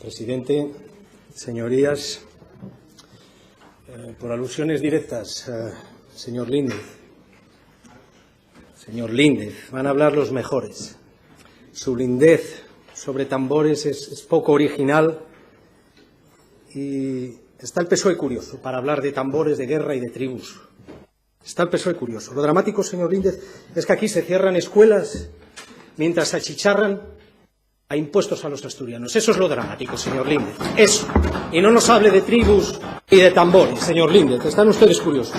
Presidente, señorías, por alusiones directas, señor Líndez, van a hablar los mejores. Su lindez sobre tambores es poco original y está el PSOE curioso para hablar de tambores, de guerra y de tribus. Está el PSOE curioso. Lo dramático, señor Líndez, es que aquí se cierran escuelas mientras se achicharran a impuestos a los asturianos. Eso es lo dramático, señor Líndez. Eso. Y no nos hable de tribus y de tambores, señor Líndez. Están ustedes curiosos.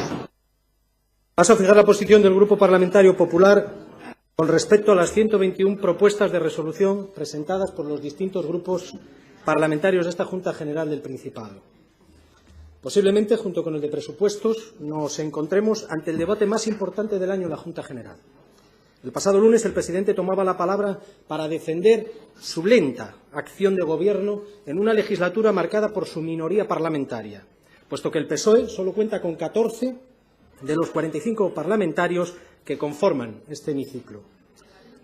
Paso a fijar la posición del Grupo Parlamentario Popular con respecto a las 121 propuestas de resolución presentadas por los distintos grupos parlamentarios de esta Junta General del Principado. Posiblemente, junto con el de presupuestos, nos encontremos ante el debate más importante del año en la Junta General. El pasado lunes el presidente tomaba la palabra para defender su lenta acción de gobierno en una legislatura marcada por su minoría parlamentaria, puesto que el PSOE solo cuenta con 14 de los 45 parlamentarios que conforman este hemiciclo.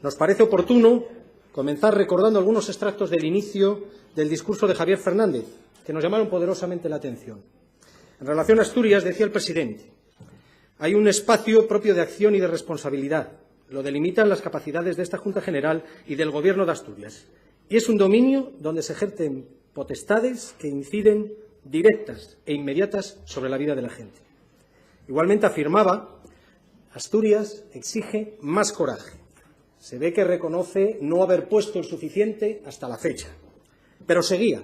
Nos parece oportuno comenzar recordando algunos extractos del inicio del discurso de Javier Fernández, que nos llamaron poderosamente la atención. En relación a Asturias, decía el presidente, hay un espacio propio de acción y de responsabilidad. Lo delimitan las capacidades de esta Junta General y del Gobierno de Asturias. Y es un dominio donde se ejercen potestades que inciden directas e inmediatas sobre la vida de la gente. Igualmente afirmaba, Asturias exige más coraje. Se ve que reconoce no haber puesto el suficiente hasta la fecha. Pero seguía,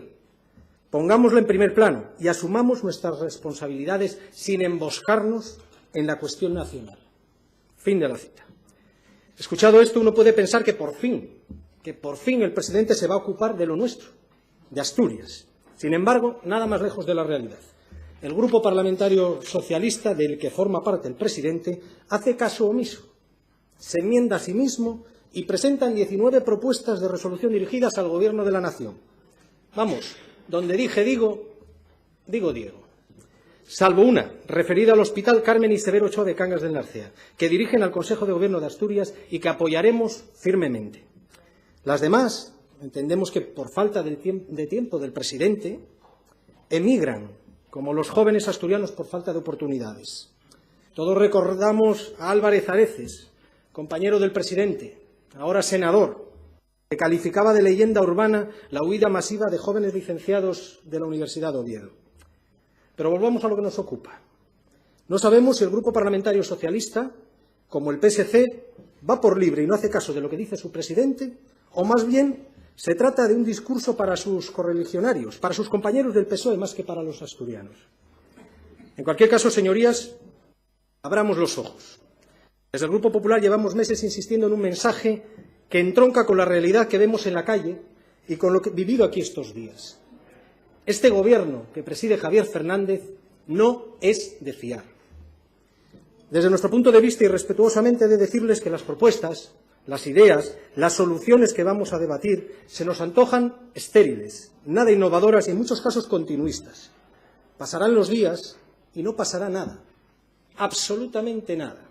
pongámoslo en primer plano y asumamos nuestras responsabilidades sin emboscarnos en la cuestión nacional. Fin de la cita. Escuchado esto, uno puede pensar que por fin el presidente se va a ocupar de lo nuestro, de Asturias. Sin embargo, nada más lejos de la realidad. El Grupo Parlamentario Socialista, del que forma parte el presidente, hace caso omiso. Se enmienda a sí mismo y presentan 19 propuestas de resolución dirigidas al Gobierno de la Nación. Vamos, donde dije digo, digo Diego. Salvo una, referida al Hospital Carmen y Severo Ochoa de Cangas del Narcea, que dirigen al Consejo de Gobierno de Asturias y que apoyaremos firmemente. Las demás, entendemos que por falta de tiempo del presidente, emigran, como los jóvenes asturianos por falta de oportunidades. Todos recordamos a Álvarez Areces, compañero del presidente, ahora senador, que calificaba de leyenda urbana la huida masiva de jóvenes licenciados de la Universidad de Oviedo. Pero volvamos a lo que nos ocupa. No sabemos si el Grupo Parlamentario Socialista, como el PSC, va por libre y no hace caso de lo que dice su presidente, o más bien se trata de un discurso para sus correligionarios, para sus compañeros del PSOE más que para los asturianos. En cualquier caso, señorías, abramos los ojos. Desde el Grupo Popular llevamos meses insistiendo en un mensaje que entronca con la realidad que vemos en la calle y con lo que vivido aquí estos días. Este gobierno que preside Javier Fernández no es de fiar. Desde nuestro punto de vista, y respetuosamente, he de decirles que las propuestas, las ideas, las soluciones que vamos a debatir se nos antojan estériles, nada innovadoras y en muchos casos continuistas. Pasarán los días y no pasará nada, absolutamente nada.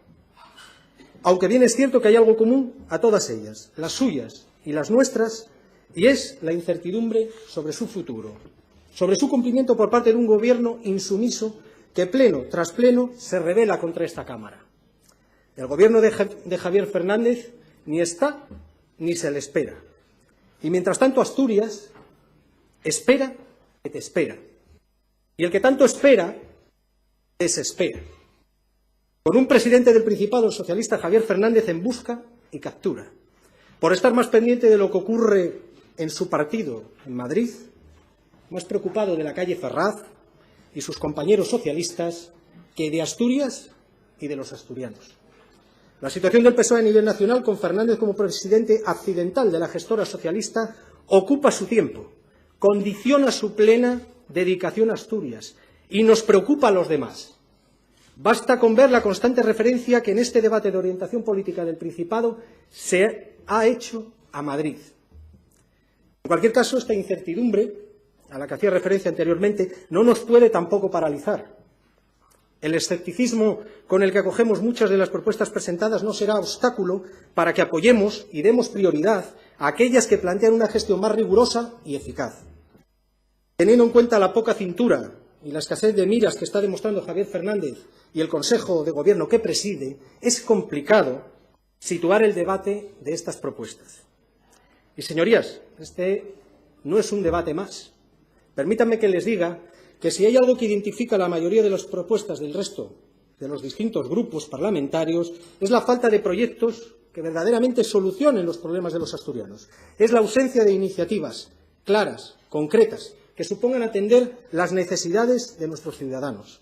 Aunque bien es cierto que hay algo común a todas ellas, las suyas y las nuestras, y es la incertidumbre sobre su futuro, sobre su cumplimiento por parte de un gobierno insumiso que pleno tras pleno se rebela contra esta Cámara. El gobierno de Javier Fernández ni está ni se le espera. Y mientras tanto Asturias espera que te espera. Y el que tanto espera, desespera. Con un presidente del Principado, el socialista Javier Fernández, en busca y captura. Por estar más pendiente de lo que ocurre en su partido en Madrid, más preocupado de la calle Ferraz y sus compañeros socialistas que de Asturias y de los asturianos. La situación del PSOE a nivel nacional, con Fernández como presidente accidental de la gestora socialista, ocupa su tiempo, condiciona su plena dedicación a Asturias y nos preocupa a los demás. Basta con ver la constante referencia que en este debate de orientación política del Principado se ha hecho a Madrid. En cualquier caso, esta incertidumbre a la que hacía referencia anteriormente, no nos puede tampoco paralizar. El escepticismo con el que acogemos muchas de las propuestas presentadas no será obstáculo para que apoyemos y demos prioridad a aquellas que plantean una gestión más rigurosa y eficaz. Teniendo en cuenta la poca cintura y la escasez de miras que está demostrando Javier Fernández y el Consejo de Gobierno que preside, es complicado situar el debate de estas propuestas. Y, señorías, este no es un debate más. Permítanme que les diga que si hay algo que identifica la mayoría de las propuestas del resto de los distintos grupos parlamentarios, es la falta de proyectos que verdaderamente solucionen los problemas de los asturianos. Es la ausencia de iniciativas claras, concretas, que supongan atender las necesidades de nuestros ciudadanos.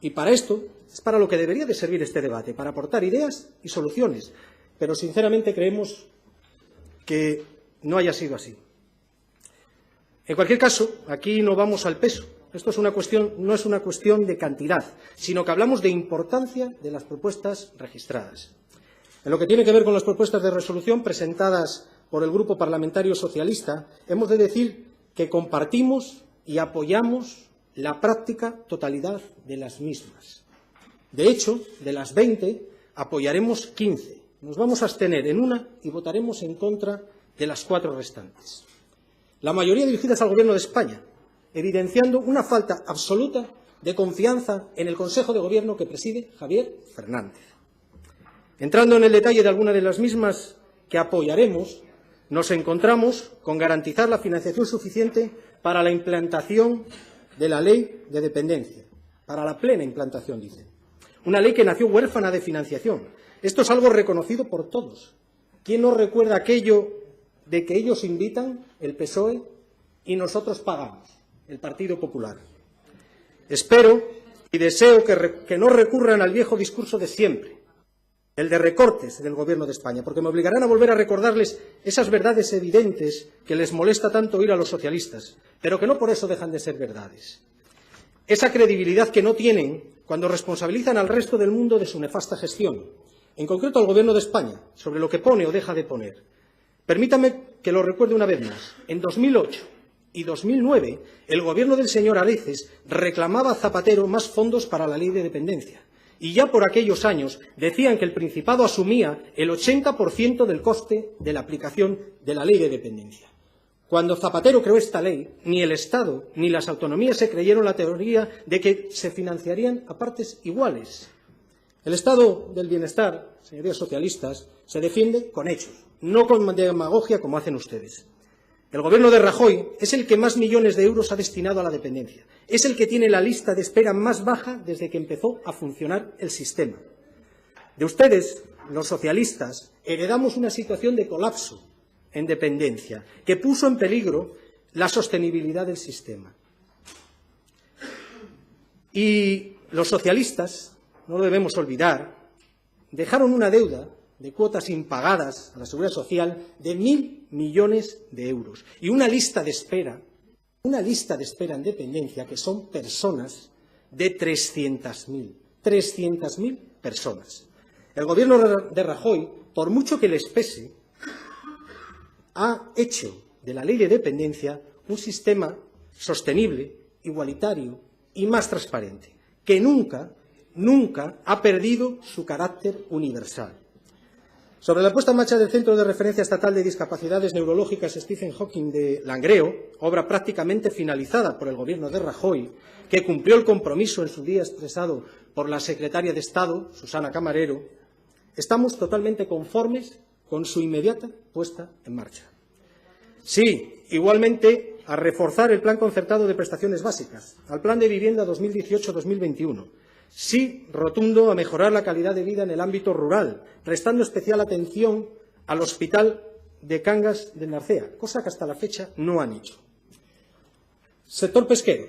Y para esto es para lo que debería de servir este debate, para aportar ideas y soluciones. Pero sinceramente creemos que no haya sido así. En cualquier caso, aquí no vamos al peso. Esto no es una cuestión de cantidad, sino que hablamos de importancia de las propuestas registradas. En lo que tiene que ver con las propuestas de resolución presentadas por el Grupo Parlamentario Socialista, hemos de decir que compartimos y apoyamos la práctica totalidad de las mismas. De hecho, de las 20, apoyaremos 15. Nos vamos a abstener en una y votaremos en contra de las 4 restantes. La mayoría dirigidas al Gobierno de España, evidenciando una falta absoluta de confianza en el Consejo de Gobierno que preside Javier Fernández. Entrando en el detalle de algunas de las mismas que apoyaremos, nos encontramos con garantizar la financiación suficiente para la implantación de la Ley de Dependencia, para la plena implantación, dicen. Una ley que nació huérfana de financiación. Esto es algo reconocido por todos. ¿Quién no recuerda aquello de que ellos invitan, el PSOE, y nosotros pagamos, el Partido Popular? Espero y deseo que no recurran al viejo discurso de siempre, el de recortes del Gobierno de España, porque me obligarán a volver a recordarles esas verdades evidentes que les molesta tanto oír a los socialistas, pero que no por eso dejan de ser verdades. Esa credibilidad que no tienen cuando responsabilizan al resto del mundo de su nefasta gestión, en concreto al Gobierno de España, sobre lo que pone o deja de poner. Permítame que lo recuerde una vez más. En 2008 y 2009, el Gobierno del señor Areces reclamaba a Zapatero más fondos para la Ley de Dependencia. Y ya por aquellos años decían que el Principado asumía el 80% del coste de la aplicación de la Ley de Dependencia. Cuando Zapatero creó esta ley, ni el Estado ni las autonomías se creyeron la teoría de que se financiarían a partes iguales. El Estado del bienestar, señorías socialistas, se defiende con hechos, no con demagogia como hacen ustedes. El Gobierno de Rajoy es el que más millones de euros ha destinado a la dependencia. Es el que tiene la lista de espera más baja desde que empezó a funcionar el sistema. De ustedes, los socialistas, heredamos una situación de colapso en dependencia que puso en peligro la sostenibilidad del sistema. Y los socialistas, no lo debemos olvidar, dejaron una deuda de cuotas impagadas a la Seguridad Social de 1.000 millones de euros y una lista de espera en dependencia que son personas de 300.000 personas. El Gobierno de Rajoy, por mucho que les pese, ha hecho de la Ley de Dependencia un sistema sostenible, igualitario y más transparente, que nunca ha perdido su carácter universal. Sobre la puesta en marcha del Centro de Referencia Estatal de Discapacidades Neurológicas Stephen Hawking de Langreo, obra prácticamente finalizada por el Gobierno de Rajoy, que cumplió el compromiso en su día expresado por la secretaria de Estado, Susana Camarero, estamos totalmente conformes con su inmediata puesta en marcha. Sí, igualmente, a reforzar el Plan Concertado de Prestaciones Básicas, al Plan de Vivienda 2018-2021. Sí, rotundo a mejorar la calidad de vida en el ámbito rural, prestando especial atención al Hospital de Cangas de Narcea, cosa que hasta la fecha no han hecho. Sector pesquero.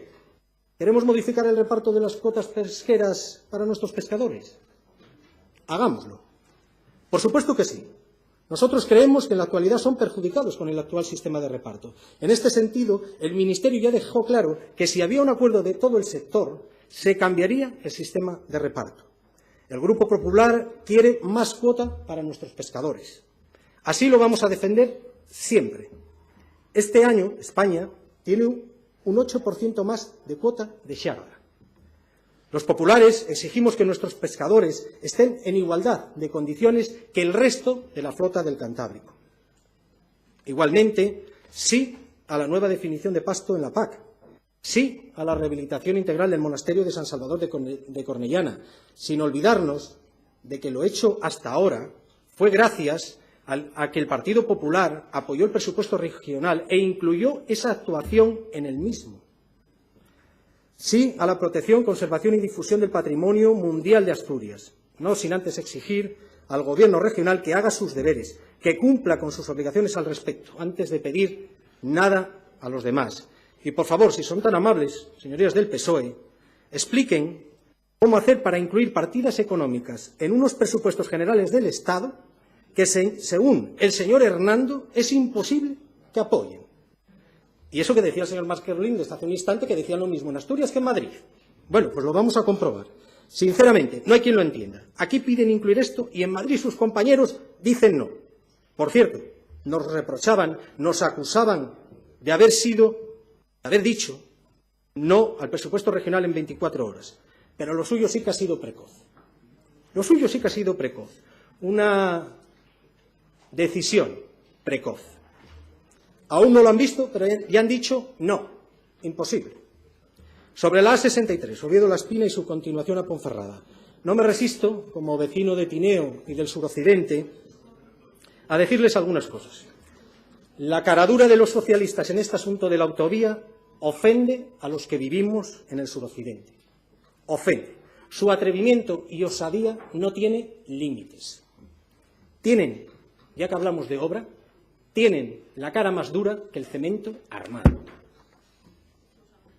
¿Queremos modificar el reparto de las cuotas pesqueras para nuestros pescadores? Hagámoslo. Por supuesto que sí. Nosotros creemos que en la actualidad son perjudicados con el actual sistema de reparto. En este sentido, el Ministerio ya dejó claro que si había un acuerdo de todo el sector, se cambiaría el sistema de reparto. El Grupo Popular quiere más cuota para nuestros pescadores. Así lo vamos a defender siempre. Este año España tiene un 8% más de cuota de xarga. Los populares exigimos que nuestros pescadores estén en igualdad de condiciones que el resto de la flota del Cantábrico. Igualmente, sí a la nueva definición de pasto en la PAC, Sí a la rehabilitación integral del monasterio de San Salvador de Cornellana, sin olvidarnos de que lo hecho hasta ahora fue gracias a que el Partido Popular apoyó el presupuesto regional e incluyó esa actuación en el mismo. Sí a la protección, conservación y difusión del patrimonio mundial de Asturias, no sin antes exigir al Gobierno regional que haga sus deberes, que cumpla con sus obligaciones al respecto, antes de pedir nada a los demás. Y, por favor, si son tan amables, señorías del PSOE, expliquen cómo hacer para incluir partidas económicas en unos presupuestos generales del Estado que, según el señor Hernando, es imposible que apoyen. Y eso que decía el señor Márquez Líndez hace un instante, que decía lo mismo en Asturias que en Madrid. Bueno, pues lo vamos a comprobar. Sinceramente, no hay quien lo entienda. Aquí piden incluir esto y en Madrid sus compañeros dicen no. Por cierto, nos reprochaban, nos acusaban de haber dicho no al presupuesto regional en 24 horas. Pero lo suyo sí que ha sido precoz. Lo suyo sí que ha sido precoz. Una decisión precoz. Aún no lo han visto, pero ya han dicho no, imposible. Sobre la A63, Oviedo-La Espina y su continuación a Ponferrada. No me resisto, como vecino de Tineo y del suroccidente, a decirles algunas cosas. La caradura de los socialistas en este asunto de la autovía ofende a los que vivimos en el suroccidente. Ofende. Su atrevimiento y osadía no tiene límites. Tienen, ya que hablamos de obra, tienen la cara más dura que el cemento armado.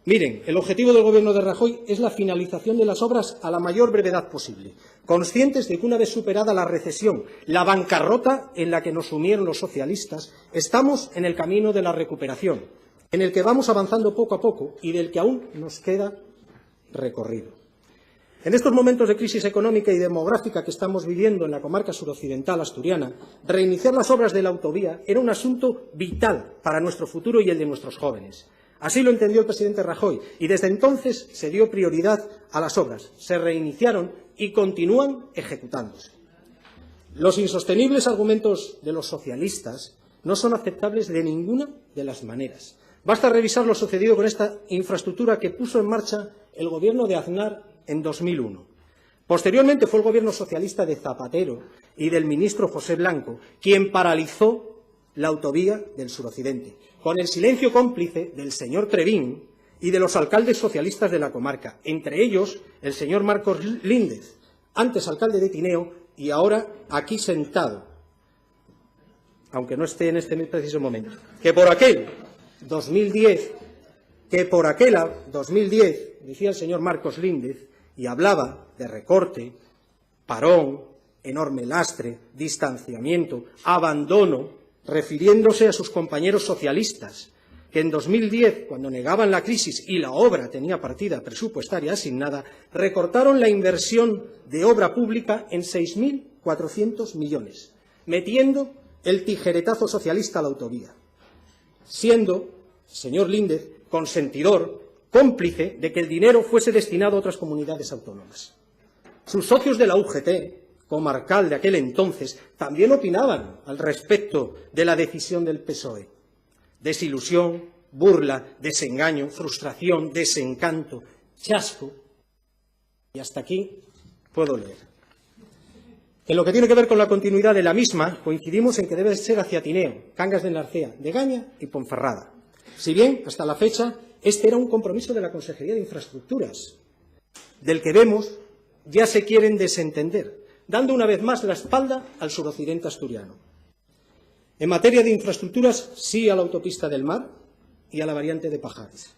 Miren, el objetivo del Gobierno de Rajoy es la finalización de las obras a la mayor brevedad posible, conscientes de que una vez superada la recesión, la bancarrota en la que nos sumieron los socialistas, estamos en el camino de la recuperación, en el que vamos avanzando poco a poco y del que aún nos queda recorrido. En estos momentos de crisis económica y demográfica que estamos viviendo en la comarca suroccidental asturiana, reiniciar las obras de la autovía era un asunto vital para nuestro futuro y el de nuestros jóvenes. Así lo entendió el presidente Rajoy y desde entonces se dio prioridad a las obras, se reiniciaron y continúan ejecutándose. Los insostenibles argumentos de los socialistas no son aceptables de ninguna de las maneras. Basta revisar lo sucedido con esta infraestructura que puso en marcha el Gobierno de Aznar en 2001. Posteriormente fue el Gobierno socialista de Zapatero y del ministro José Blanco quien paralizó la autovía del suroccidente, con el silencio cómplice del señor Trevín y de los alcaldes socialistas de la comarca, entre ellos el señor Marcos Líndez, antes alcalde de Tineo y ahora aquí sentado, aunque no esté en este preciso momento, que por aquel 2010, decía el señor Marcos Líndez, y hablaba de recorte, parón, enorme lastre, distanciamiento, abandono, refiriéndose a sus compañeros socialistas, que en 2010, cuando negaban la crisis y la obra tenía partida presupuestaria asignada, recortaron la inversión de obra pública en 6.400 millones, metiendo el tijeretazo socialista a la autovía, siendo el señor Líndez consentidor, cómplice de que el dinero fuese destinado a otras comunidades autónomas. Sus socios de la UGT, comarcal de aquel entonces, también opinaban al respecto de la decisión del PSOE. Desilusión, burla, desengaño, frustración, desencanto, chasco. Y hasta aquí puedo leer. En lo que tiene que ver con la continuidad de la misma, coincidimos en que debe ser hacia Tineo, Cangas de Narcea, Degaña y Ponferrada. Si bien, hasta la fecha, este era un compromiso de la Consejería de Infraestructuras, del que vemos ya se quieren desentender, dando una vez más la espalda al suroccidente asturiano. En materia de infraestructuras, sí a la autopista del Mar y a la variante de Pajares.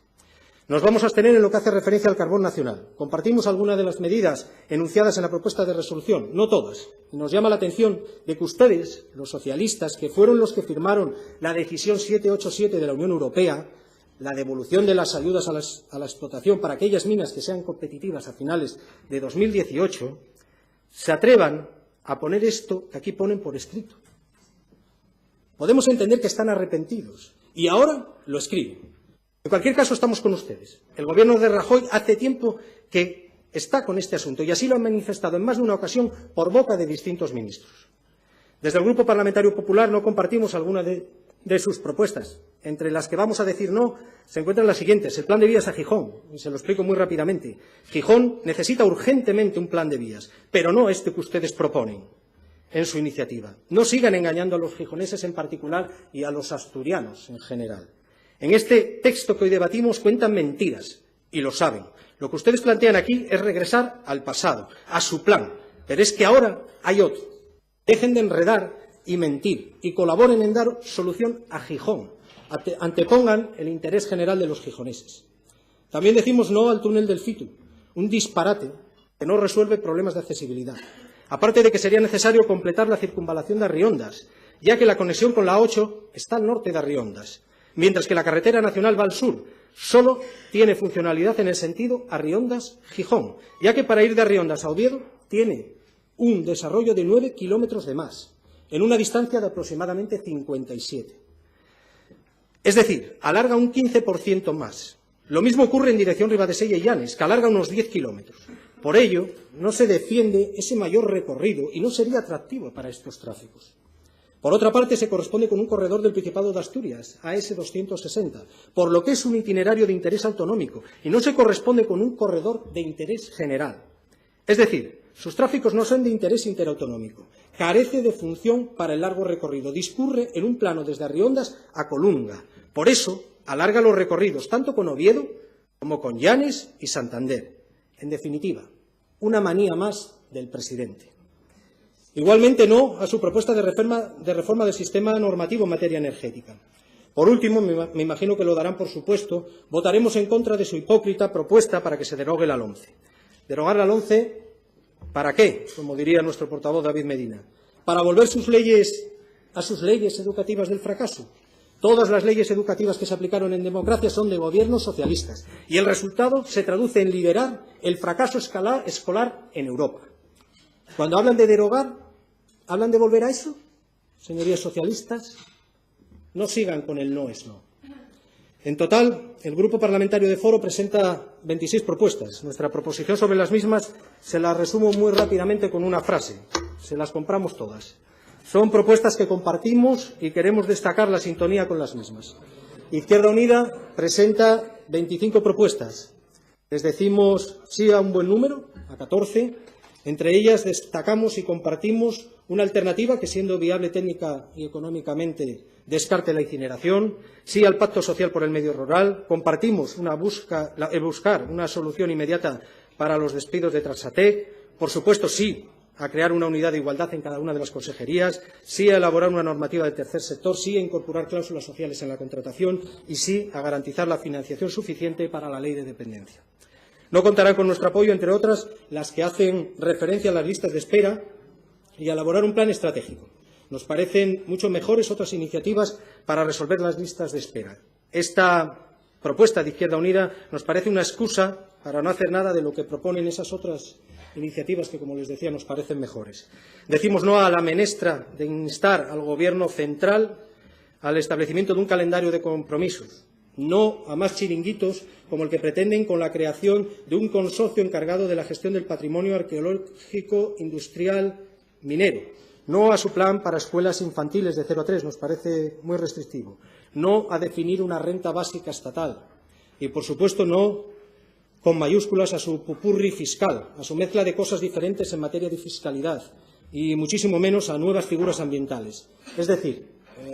Nos vamos a abstener en lo que hace referencia al carbón nacional. Compartimos algunas de las medidas enunciadas en la propuesta de resolución, no todas. Y nos llama la atención de que ustedes, los socialistas, que fueron los que firmaron la decisión 787 de la Unión Europea, la devolución de las ayudas a la explotación para aquellas minas que sean competitivas a finales de 2018, se atrevan a poner esto que aquí ponen por escrito. Podemos entender que están arrepentidos y ahora lo escriben. En cualquier caso, estamos con ustedes. El Gobierno de Rajoy hace tiempo que está con este asunto y así lo han manifestado en más de una ocasión por boca de distintos ministros. Desde el Grupo Parlamentario Popular no compartimos alguna de de sus propuestas. Entre las que vamos a decir no se encuentran las siguientes. El plan de vías a Gijón, y se lo explico muy rápidamente. Gijón necesita urgentemente un plan de vías, pero no este que ustedes proponen en su iniciativa. No sigan engañando a los gijoneses en particular y a los asturianos en general. En este texto que hoy debatimos cuentan mentiras, y lo saben. Lo que ustedes plantean aquí es regresar al pasado, a su plan, pero es que ahora hay otro. Dejen de enredar y mentir y colaboren en dar solución a Gijón. Antepongan el interés general de los gijoneses. También decimos no al túnel del Fitu, un disparate que no resuelve problemas de accesibilidad. Aparte de que sería necesario completar la circunvalación de Arriondas, ya que la conexión con la 8 está al norte de Arriondas, mientras que la carretera nacional va al sur. Solo tiene funcionalidad en el sentido Arriondas-Gijón, ya que para ir de Arriondas a Oviedo tiene un desarrollo de 9 kilómetros de más, en una distancia de aproximadamente 57. Es decir, alarga un 15% más. Lo mismo ocurre en dirección Ribadesella y Llanes, que alarga unos 10 kilómetros. Por ello, no se defiende ese mayor recorrido y no sería atractivo para estos tráficos. Por otra parte, se corresponde con un corredor del Principado de Asturias, AS 260, por lo que es un itinerario de interés autonómico y no se corresponde con un corredor de interés general. Es decir, sus tráficos no son de interés interautonómico, carece de función para el largo recorrido, discurre en un plano desde Arriondas a Colunga. Por eso, alarga los recorridos tanto con Oviedo como con Llanes y Santander. En definitiva, una manía más del presidente. Igualmente no a su propuesta de reforma del sistema normativo en materia energética. Por último, me imagino que lo darán por supuesto, votaremos en contra de su hipócrita propuesta para que se derogue la LOMCE. Derogar la LOMCE, ¿para qué? Como diría nuestro portavoz David Medina. ¿Para volver sus leyes a sus leyes educativas del fracaso? Todas las leyes educativas que se aplicaron en democracia son de gobiernos socialistas y el resultado se traduce en liderar el fracaso escolar en Europa. Cuando hablan de derogar, ¿hablan de volver a eso? Señorías socialistas, no sigan con el no es no. En total, el Grupo Parlamentario de Foro presenta 26 propuestas. Nuestra proposición sobre las mismas se la resumo muy rápidamente con una frase. Se las compramos todas. Son propuestas que compartimos y queremos destacar la sintonía con las mismas. Izquierda Unida presenta 25 propuestas. Les decimos sí a un buen número, a 14. Entre ellas destacamos y compartimos una alternativa que, siendo viable técnica y económicamente, descarte la incineración, sí al pacto social por el medio rural, compartimos buscar una solución inmediata para los despidos de Transatec, por supuesto sí a crear una unidad de igualdad en cada una de las consejerías, sí a elaborar una normativa del tercer sector, sí a incorporar cláusulas sociales en la contratación y sí a garantizar la financiación suficiente para la ley de dependencia. No contarán con nuestro apoyo, entre otras, las que hacen referencia a las listas de espera y a elaborar un plan estratégico. Nos parecen mucho mejores otras iniciativas para resolver las listas de espera. Esta propuesta de Izquierda Unida nos parece una excusa para no hacer nada de lo que proponen esas otras iniciativas que, como les decía, nos parecen mejores. Decimos no a la menestra de instar al Gobierno central al establecimiento de un calendario de compromisos. No a más chiringuitos como el que pretenden con la creación de un consorcio encargado de la gestión del patrimonio arqueológico industrial minero. No a su plan para escuelas infantiles de 0 a 3, nos parece muy restrictivo. No a definir una renta básica estatal. Y, por supuesto, no con mayúsculas a su pupurri fiscal, a su mezcla de cosas diferentes en materia de fiscalidad y muchísimo menos a nuevas figuras ambientales, es decir,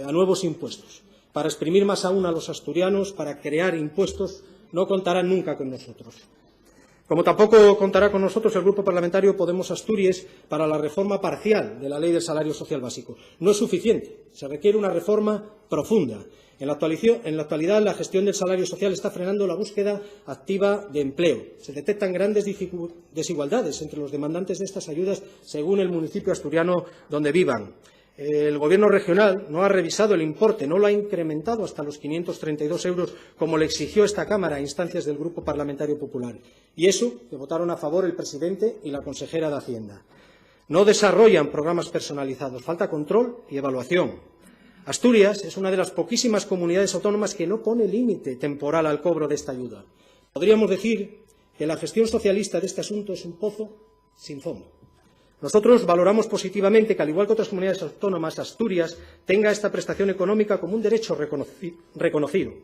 a nuevos impuestos. Para exprimir más aún a los asturianos, para crear impuestos, no contarán nunca con nosotros. Como tampoco contará con nosotros el Grupo Parlamentario Podemos Asturias para la reforma parcial de la Ley del Salario Social Básico. No es suficiente, se requiere una reforma profunda. En la actualidad, la gestión del salario social está frenando la búsqueda activa de empleo. Se detectan grandes desigualdades entre los demandantes de estas ayudas según el municipio asturiano donde vivan. El Gobierno regional no ha revisado el importe, no lo ha incrementado hasta los 532 euros, como le exigió esta Cámara a instancias del Grupo Parlamentario Popular. Y eso que votaron a favor el presidente y la consejera de Hacienda. No desarrollan programas personalizados, falta control y evaluación. Asturias es una de las poquísimas comunidades autónomas que no pone límite temporal al cobro de esta ayuda. Podríamos decir que la gestión socialista de este asunto es un pozo sin fondo. Nosotros valoramos positivamente que, al igual que otras comunidades autónomas, Asturias tenga esta prestación económica como un derecho reconocido.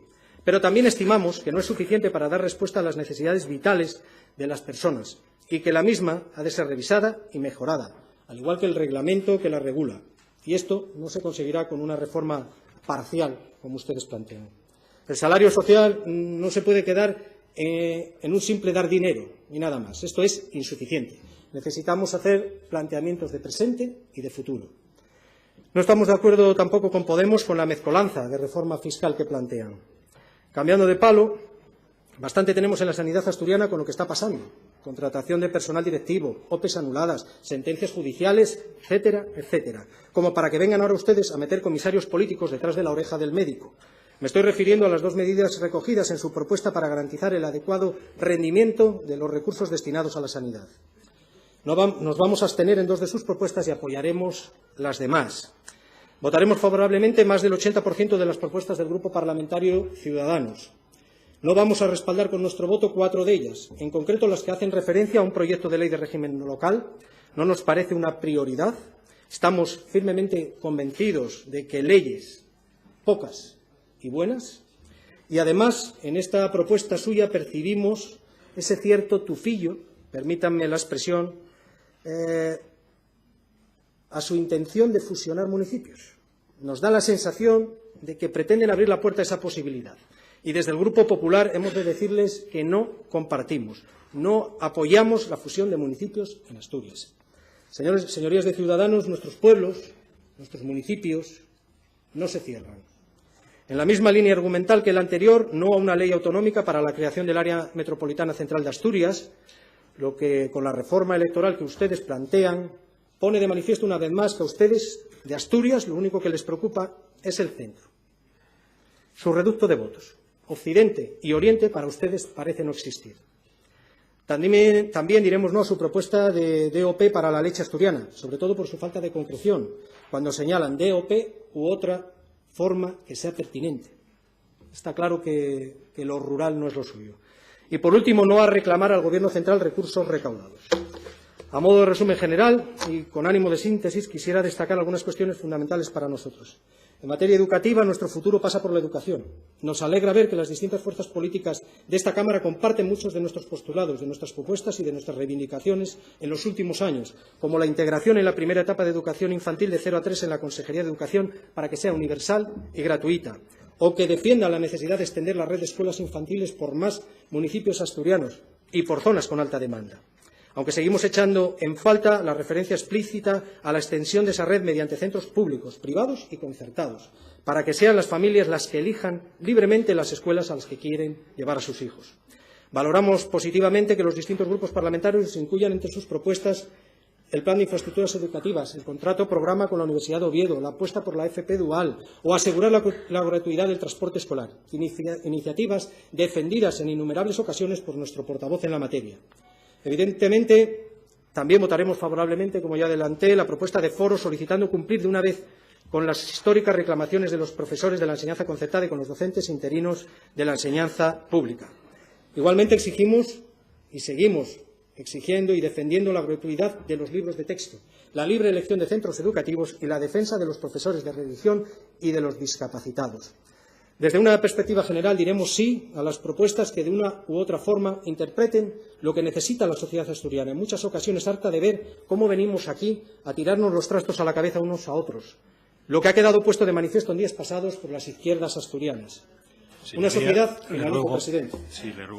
Pero también estimamos que no es suficiente para dar respuesta a las necesidades vitales de las personas y que la misma ha de ser revisada y mejorada, al igual que el reglamento que la regula. Y esto no se conseguirá con una reforma parcial, como ustedes plantean. El salario social no se puede quedar en un simple dar dinero, ni nada más. Esto es insuficiente. Necesitamos hacer planteamientos de presente y de futuro. No estamos de acuerdo tampoco con Podemos con la mezcolanza de reforma fiscal que plantean. Cambiando de palo, bastante tenemos en la sanidad asturiana con lo que está pasando. Contratación de personal directivo, OPEs anuladas, sentencias judiciales, etcétera, etcétera. Como para que vengan ahora ustedes a meter comisarios políticos detrás de la oreja del médico. Me estoy refiriendo a las dos medidas recogidas en su propuesta para garantizar el adecuado rendimiento de los recursos destinados a la sanidad. Nos vamos a abstener en dos de sus propuestas y apoyaremos las demás. Votaremos favorablemente más del 80% de las propuestas del Grupo Parlamentario Ciudadanos. No vamos a respaldar con nuestro voto 4 de ellas, en concreto las que hacen referencia a un proyecto de ley de régimen local. No nos parece una prioridad. Estamos firmemente convencidos de que leyes, pocas y buenas, y además en esta propuesta suya percibimos ese cierto tufillo, permítanme la expresión, a su intención de fusionar municipios. Nos da la sensación de que pretenden abrir la puerta a esa posibilidad. Y desde el Grupo Popular hemos de decirles que no compartimos, no apoyamos la fusión de municipios en Asturias. Señorías de Ciudadanos, nuestros pueblos, nuestros municipios no se cierran. En la misma línea argumental que la anterior, no a una ley autonómica para la creación del área metropolitana central de Asturias, lo que con la reforma electoral que ustedes plantean pone de manifiesto una vez más que a ustedes de Asturias lo único que les preocupa es el centro, su reducto de votos. Occidente y Oriente para ustedes parece no existir. También diremos no a su propuesta de DOP para la leche asturiana, sobre todo por su falta de concreción, cuando señalan DOP u otra forma que sea pertinente. Está claro que lo rural no es lo suyo. Y, por último, no a reclamar al Gobierno central recursos recaudados. A modo de resumen general y con ánimo de síntesis, quisiera destacar algunas cuestiones fundamentales para nosotros. En materia educativa, nuestro futuro pasa por la educación. Nos alegra ver que las distintas fuerzas políticas de esta Cámara comparten muchos de nuestros postulados, de nuestras propuestas y de nuestras reivindicaciones en los últimos años, como la integración en la primera etapa de educación infantil de 0 a 3 en la Consejería de Educación para que sea universal y gratuita, o que defienda la necesidad de extender la red de escuelas infantiles por más municipios asturianos y por zonas con alta demanda. Aunque seguimos echando en falta la referencia explícita a la extensión de esa red mediante centros públicos, privados y concertados, para que sean las familias las que elijan libremente las escuelas a las que quieren llevar a sus hijos. Valoramos positivamente que los distintos grupos parlamentarios incluyan entre sus propuestas el plan de infraestructuras educativas, el contrato programa con la Universidad de Oviedo, la apuesta por la FP dual o asegurar la gratuidad del transporte escolar, iniciativas defendidas en innumerables ocasiones por nuestro portavoz en la materia. Evidentemente, también votaremos favorablemente, como ya adelanté, la propuesta de foro solicitando cumplir de una vez con las históricas reclamaciones de los profesores de la enseñanza concertada y con los docentes interinos de la enseñanza pública. Igualmente exigimos y seguimos exigiendo y defendiendo la gratuidad de los libros de texto, la libre elección de centros educativos y la defensa de los profesores de religión y de los discapacitados. Desde una perspectiva general diremos sí a las propuestas que de una u otra forma interpreten lo que necesita la sociedad asturiana, en muchas ocasiones harta de ver cómo venimos aquí a tirarnos los trastos a la cabeza unos a otros, lo que ha quedado puesto de manifiesto en días pasados por las izquierdas asturianas. Una sociedad,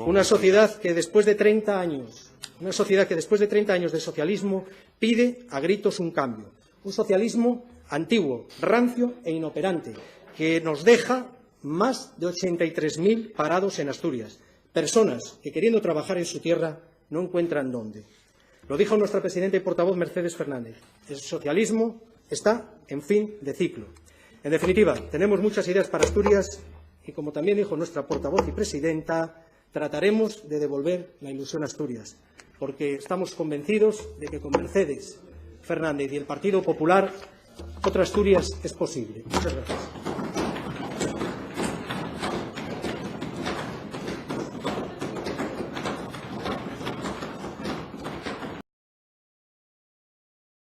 una sociedad que después de 30 años de socialismo pide a gritos un cambio. Un socialismo antiguo, rancio e inoperante, que nos deja más de 83.000 parados en Asturias. Personas que, queriendo trabajar en su tierra, no encuentran dónde. Lo dijo nuestra presidenta y portavoz Mercedes Fernández. El socialismo está en fin de ciclo. En definitiva, tenemos muchas ideas para Asturias y, como también dijo nuestra portavoz y presidenta, trataremos de devolver la ilusión a Asturias, porque estamos convencidos de que con Mercedes Fernández y el Partido Popular otra Asturias es posible. Muchas gracias.